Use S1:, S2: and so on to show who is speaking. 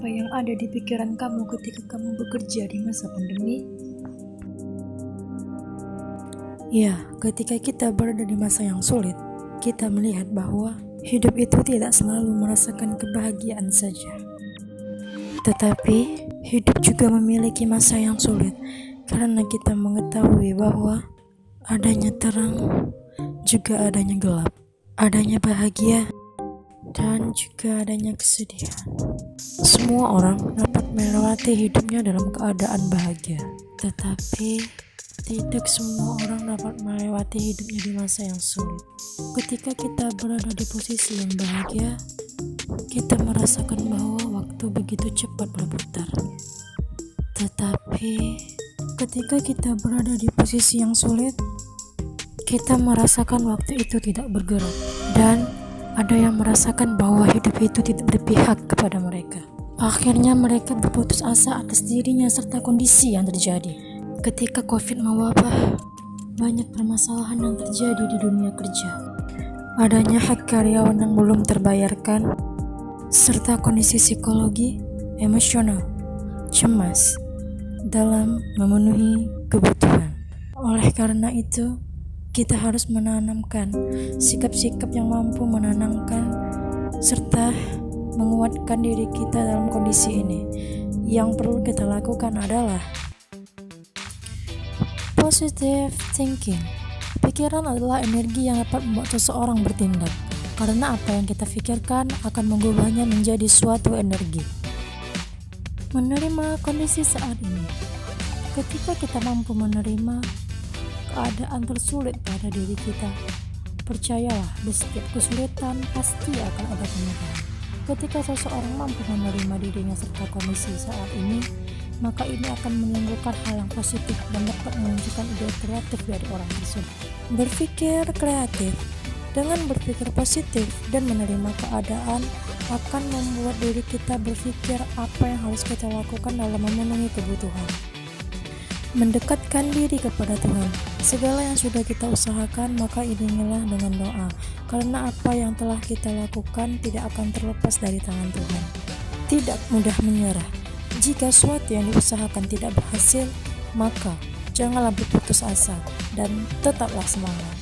S1: apa yang ada di pikiran kamu ketika kamu bekerja di masa pandemi? Ya, ketika kita berada di masa yang sulit, kita melihat bahwa hidup itu tidak selalu merasakan kebahagiaan saja. Tetapi, hidup juga memiliki masa yang sulit karena kita mengetahui bahwa adanya terang, juga adanya gelap, adanya bahagia, dan juga adanya kesedihan. Semua orang dapat melewati hidupnya dalam keadaan bahagia, tetapi tidak semua orang dapat melewati hidupnya di masa yang sulit. Ketika kita berada di posisi yang bahagia, kita merasakan bahwa waktu begitu cepat berputar. Tetapi ketika kita berada di posisi yang sulit, kita merasakan waktu itu tidak bergerak, dan ada yang merasakan bahwa hidup itu tidak berpihak kepada mereka. Akhirnya mereka berputus asa atas dirinya serta kondisi yang terjadi. Ketika COVID mewabah, banyak permasalahan yang terjadi di dunia kerja. Adanya hak karyawan yang belum terbayarkan, serta kondisi psikologi, emosional, cemas dalam memenuhi kebutuhan. Oleh karena itu, kita harus menanamkan sikap-sikap yang mampu menenangkan serta menguatkan diri kita dalam kondisi ini. Yang perlu kita lakukan adalah positive thinking. Pikiran adalah energi yang dapat membuat seseorang bertindak, karena apa yang kita pikirkan akan mengubahnya menjadi suatu energi. Menerima kondisi saat ini. Ketika kita mampu menerima keadaan tersulit pada diri kita, percayalah, di setiap kesulitan pasti akan ada kemudahan. Ketika seseorang mampu menerima dirinya serta kondisi saat ini, maka ini akan menimbulkan hal yang positif dan dapat menunjukkan ide kreatif dari orang tersebut. Berpikir kreatif. Dengan berpikir positif dan menerima keadaan akan membuat diri kita berpikir apa yang harus kita lakukan dalam memenuhi kebutuhan. Mendekatkan diri kepada Tuhan. Segala yang sudah kita usahakan, maka iringilah dengan doa, karena apa yang telah kita lakukan tidak akan terlepas dari tangan Tuhan. Tidak mudah menyerah. Jika suatu yang diusahakan tidak berhasil, maka janganlah berputus asa dan tetaplah semangat.